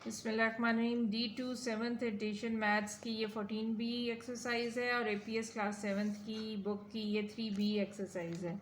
बिस्मिल्लाहिर्रहमानिर्रहीम D2 7th addition maths की ये 14B एक्सरसाइज है और APS क्लास 7th की बुक की ये 3B एक्सरसाइज है।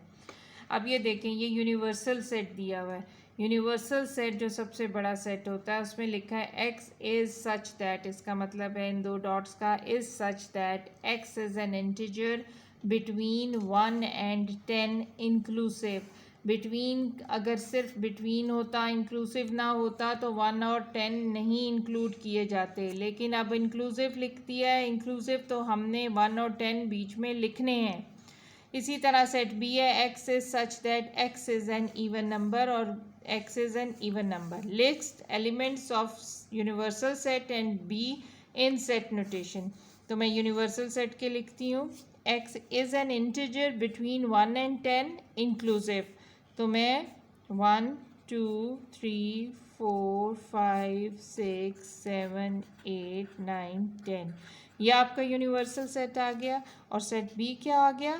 अब ये देखें, ये यूनिवर्सल सेट दिया हुआ है। यूनिवर्सल सेट जो सबसे बड़ा सेट होता है उसमें लिखा है x इज़ सच दैट, इसका मतलब है इन दो डॉट्स का, is such that x is an integer between 1 and 10 inclusive. Between अगर सिर्फ बिटवीन होता, इंक्लूसिव ना होता तो 1 और 10 नहीं इंक्लूड किए जाते, लेकिन अब इंक्लूसिव लिख दिया है। इंक्लूसिव तो हमने 1 और 10 बीच में लिखने हैं। इसी तरह सेट बी है, x is such that x is an even number और x is an even number. List elements of universal set and B in set notation. तो मैं यूनिवर्सल सेट के लिखती हूँ, x is an integer between 1 and 10 inclusive. तो मैं 1 2 3 4 5 6 7 8 9 10, यह आपका यूनिवर्सल सेट आ गया। और सेट बी क्या आ गया,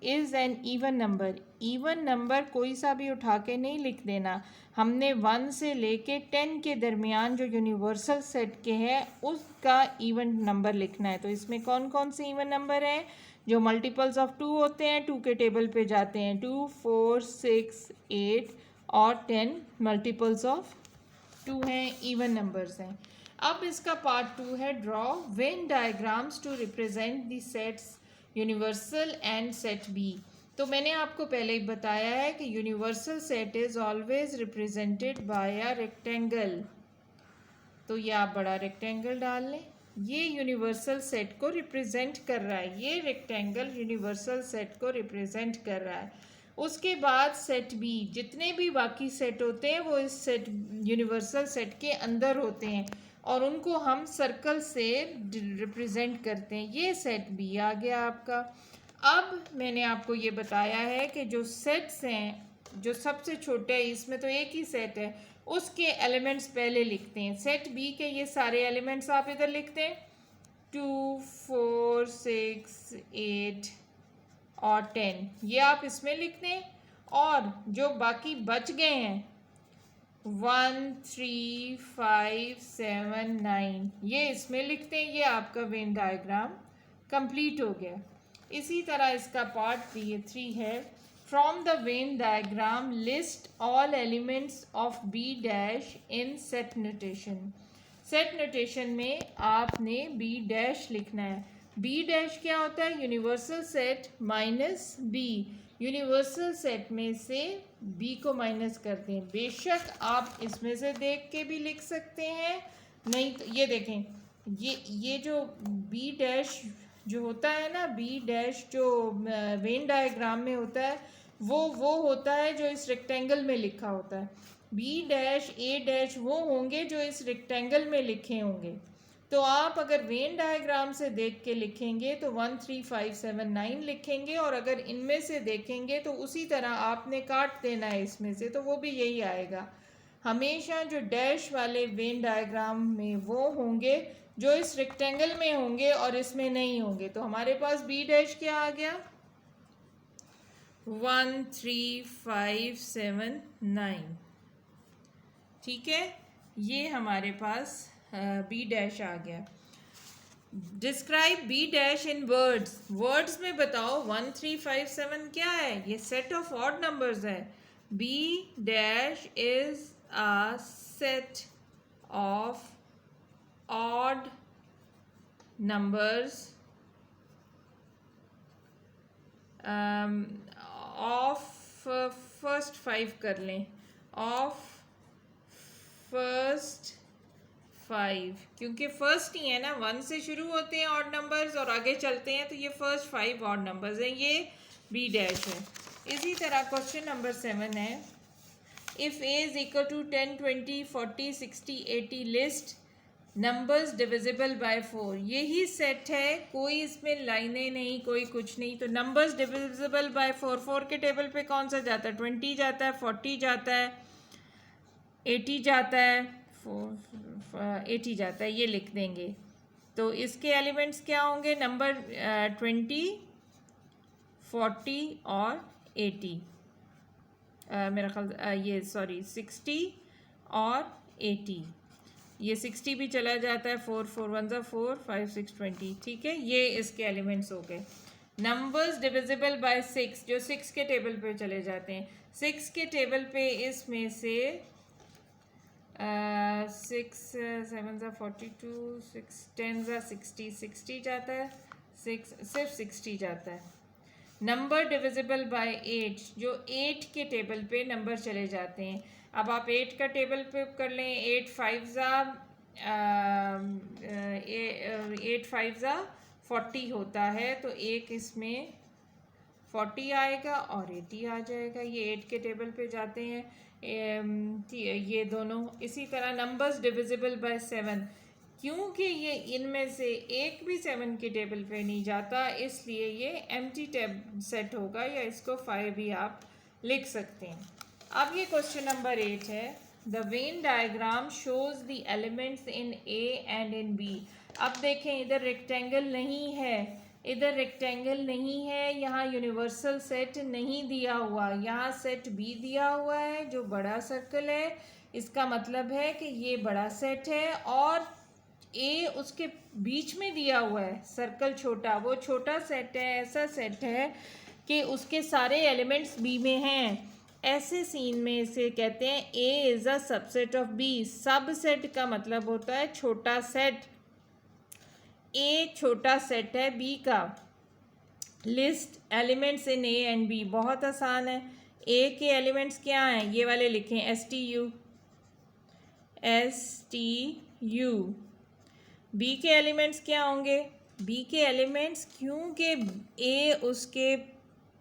is an even number. Even number कोई सा भी उठा के नहीं लिख देना, हमने 1 से लेके 10 के दरमियान जो यूनिवर्सल सेट के हैं उसका इवन नंबर लिखना है। तो इसमें कौन कौन से इवन नंबर हैं जो मल्टीपल्स ऑफ 2 होते हैं, 2 के टेबल पे जाते हैं, 2 4 6 8 और 10 मल्टीपल्स ऑफ 2 हैं, इवन नंबर्स हैं। अब इसका पार्ट 2 है, draw Venn diagrams to represent the sets universal and set B. तो मैंने आपको पहले ही बताया है कि universal set is always represented by a rectangle. तो ये आप बड़ा रेक्टेंगल डाल लें, ये यूनिवर्सल सेट को रिप्रेजेंट कर रहा है, ये रेक्टेंगल यूनिवर्सल सेट को रिप्रेजेंट कर रहा है। उसके बाद सेट बी, जितने भी बाकी सेट होते हैं वो इस सेट यूनिवर्सल सेट के अंदर होते हैं और उनको हम सर्कल से रिप्रेजेंट करते हैं। ये सेट बी आ गया आपका। अब मैंने आपको ये बताया है कि जो सेट्स हैं, जो सबसे छोटे हैं, इसमें तो एक ही सेट है, उसके एलिमेंट्स पहले लिखते हैं। सेट बी के ये सारे एलिमेंट्स आप इधर लिखते हैं, 2 4 6 8 और 10, ये आप इसमें लिखते हैं। और जो बाकी बच गए हैं 1 3 5 7 9, ये इसमें लिखते हैं। ये आपका वेन डायग्राम कंप्लीट हो गया। इसी तरह इसका पार्ट 3 है, from the Venn diagram list all elements of B dash in set notation. Set notation में आपने बी डैश लिखना है। बी डैश क्या होता है, universal set minus B. Universal set में से बी को माइनस करते हैं। बेशक आप इसमें से देख के भी लिख सकते हैं, नहीं तो ये देखें, ये जो बी डैश जो होता है ना, बी डैश जो वेन डायग्राम में होता है वो होता है जो इस रेक्टेंगल में लिखा होता है। बी डैश ए डैश वो होंगे जो इस रेक्टेंगल में लिखे होंगे। तो आप अगर वेन डायग्राम से देख के लिखेंगे तो 1 3 5 7 9 लिखेंगे, और अगर इनमें से देखेंगे तो उसी तरह आपने काट देना है इसमें से, तो वो भी यही आएगा। हमेशा जो डैश वाले वेन डायग्राम में वो होंगे जो इस रेक्टेंगल में होंगे और इसमें नहीं होंगे। तो हमारे पास बी डैश क्या आ गया, 1 3 5 7 9, ठीक है, ये हमारे पास बी डैश आ गया। Describe B dash in words, words में बताओ 1 3 5 7 क्या है, ये सेट ऑफ ऑड नंबर्स है। B dash is a set of odd numbers of first 5 कर लें, ऑफ फर्स्ट 5, क्योंकि फर्स्ट ही है ना, 1 से शुरू होते हैं ऑड नंबर्स और आगे चलते हैं, तो ये फर्स्ट 5 ऑड नंबर्स हैं, ये बी डैश है। इसी तरह क्वेश्चन नंबर 7 है, if A is equal to 10 20 40 60 80 list numbers divisible by 4। यही सेट है, कोई इसमें लाइनें नहीं, कोई कुछ नहीं। तो नंबर्स डिविजिबल बाय 4, 4 के टेबल पे कौन सा जाता है, 20 जाता है, 40 जाता है, 80 जाता है, 80 जाता है, ये लिख देंगे। तो इसके एलिमेंट्स क्या होंगे, नंबर 20 40 और 80, मेरा ख्याल ये सॉरी 60 और 80, ये 60 भी चला जाता है, 4 4 1 ज़ा 4 5 6 20, ठीक है। ये इसके एलिमेंट्स हो गए। नंबर्स डिविजिबल बाय 6 जो 6 के टेबल पे चले जाते हैं, 6 के टेबल पे इसमें से 6 7 ज़ा 42, 6 10 ज़ा 60, 60 जाता है, 6 सिर्फ 60 जाता है। नंबर डिविजिबल बाय 8 जो 8 के टेबल पे नंबर चले जाते हैं। अब आप 8 का टेबल पे कर लें, 8 5 ज़ा 40 होता है, तो एक इसमें 40 आएगा और 80 आ जाएगा। ये 8 के टेबल पे जाते हैं ये दोनों। इसी तरह नंबर्स डिविजिबल बाय 7, क्योंकि ये इनमें से एक भी 7 के टेबल पे नहीं जाता, इसलिए ये एम्प्टी सेट होगा, या इसको 5 भी आप लिख सकते हैं। अब ये क्वेश्चन नंबर 8 है। The Venn diagram shows the elements in A and in B. अब देखें, इधर रेक्टेंगल नहीं है, इधर रेक्टेंगल नहीं है, यहाँ यूनिवर्सल सेट नहीं दिया हुआ, यहाँ सेट बी दिया हुआ है जो बड़ा सर्कल है। इसका मतलब है कि ये बड़ा सेट है, और ए उसके बीच में दिया हुआ है, सर्कल छोटा, वो छोटा सेट है, ऐसा सेट है कि उसके सारे एलिमेंट्स बी में हैं। ऐसे सीन में इसे कहते हैं A is a subset of B. Subset का मतलब होता है छोटा सेट। ए छोटा सेट है बी का। List elements in A and B, बहुत आसान है। ए के एलिमेंट्स क्या हैं, ये वाले लिखें, STU। बी के एलिमेंट्स क्या होंगे, बी के एलिमेंट्स, क्योंकि ए उसके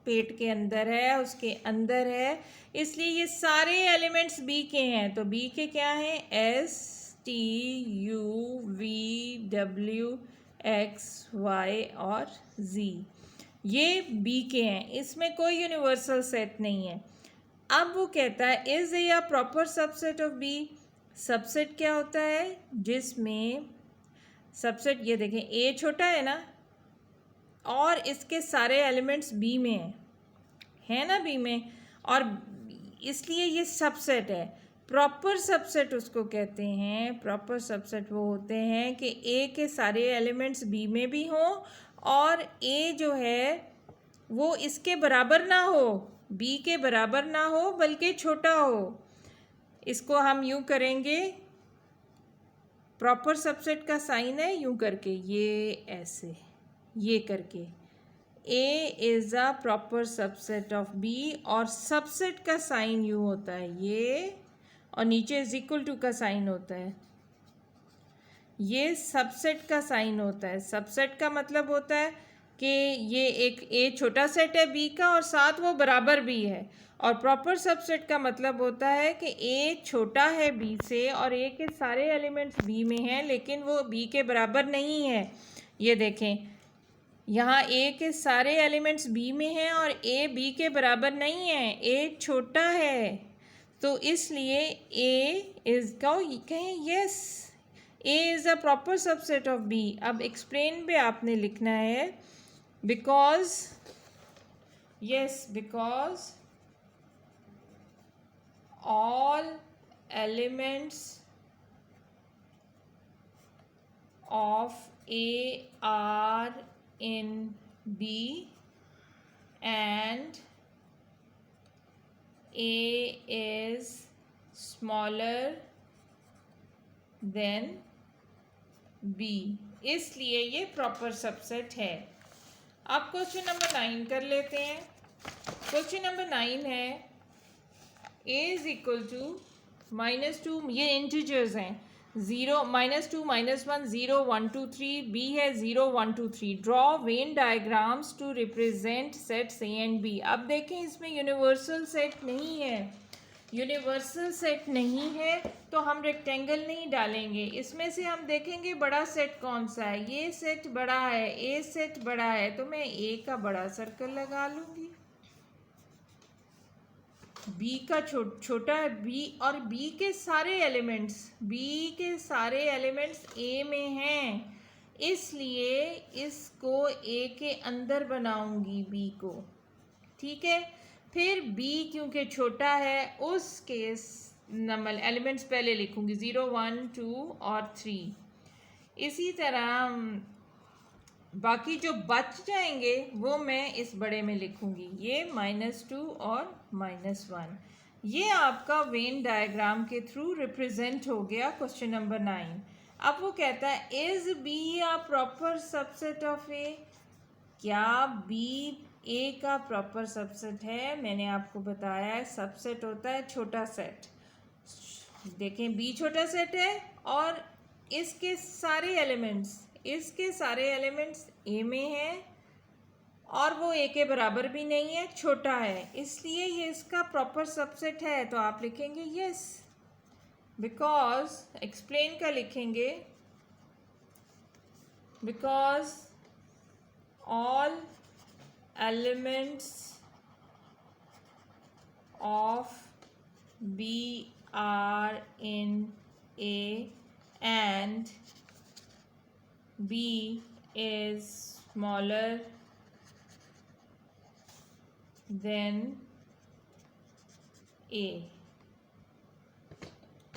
पेट के अंदर है, उसके अंदर है, इसलिए ये सारे एलिमेंट्स बी के हैं। तो बी के क्या हैं, STUVWXY और Z, ये बी के हैं। इसमें कोई यूनिवर्सल सेट नहीं है। अब वो कहता है is A proper subset of B. Subset क्या होता है, जिसमें सबसेट, ये देखें ए छोटा है ना, और इसके सारे एलिमेंट्स बी में है ना, बी में, और इसलिए ये सबसेट है। प्रॉपर सबसेट उसको कहते हैं। प्रॉपर सबसेट वो होते हैं कि ए के सारे एलिमेंट्स बी में भी हों, और ए जो है वो इसके बराबर ना हो, बी के बराबर ना हो, बल्कि छोटा हो। इसको हम यूँ करेंगे, प्रॉपर सबसेट का साइन है यूँ करके, ये ऐसे, ये करके, A is a proper subset of B, और सबसेट का साइन यूँ होता है ये, और नीचे इज इक्वल टू का साइन होता है, ये सबसेट का साइन होता है। सबसेट का मतलब होता है कि ये एक ए छोटा सेट है बी का, और साथ वो बराबर भी है। और प्रॉपर सबसेट का मतलब होता है कि ए छोटा है बी से, और ए के सारे एलिमेंट्स बी में हैं, लेकिन वो बी के बराबर नहीं है। ये देखें, यहाँ ए के सारे एलिमेंट्स बी में हैं, और ए बी के बराबर नहीं है, ए छोटा है। तो इसलिए ए इज़ का कहें, yes, A is a proper subset of B. अब एक्सप्लेन पे आपने लिखना है, because, yes, because all elements of A are in B and A is smaller than B, इसलिए ये प्रॉपर सबसेट है। अब क्वेश्चन नंबर 9 कर लेते हैं। क्वेश्चन नंबर 9 है a इज इक्वल टू -2, ये इंटीजर्स हैं, 0 -2 -1 0 1 2 3, b है 0 1 2 3। Draw Venn diagrams to represent sets A and B. अब देखें, इसमें यूनिवर्सल सेट नहीं है, यूनिवर्सल सेट नहीं है तो हम रेक्टेंगल नहीं डालेंगे। इसमें से हम देखेंगे बड़ा सेट कौन सा है, ये सेट बड़ा है, ए सेट बड़ा है, तो मैं ए का बड़ा सर्कल लगा लूँगी। बी का छोटा है बी, और बी के सारे एलिमेंट्स ए में हैं, इसलिए इसको ए के अंदर बनाऊंगी बी को, ठीक है। फिर बी क्योंकि छोटा है, उस केस नंबर एलिमेंट्स पहले लिखूंगी, 0 1 2 और 3। इसी तरह बाकी जो बच जाएंगे वो मैं इस बड़े में लिखूंगी, ये -2 और -1। ये आपका वेन डायग्राम के थ्रू रिप्रेजेंट हो गया क्वेश्चन नंबर 9। अब वो कहता है is B a proper subset of A, क्या बी ए का प्रॉपर सबसेट है? मैंने आपको बताया है सबसेट होता है छोटा सेट। देखें बी छोटा सेट है और इसके सारे एलिमेंट्स ए में हैं और वो ए के बराबर भी नहीं है, छोटा है, इसलिए ये इसका प्रॉपर सबसेट है। तो आप लिखेंगे यस, बिकॉज एक्सप्लेन का लिखेंगे, because all elements of B are in A and B is smaller than A.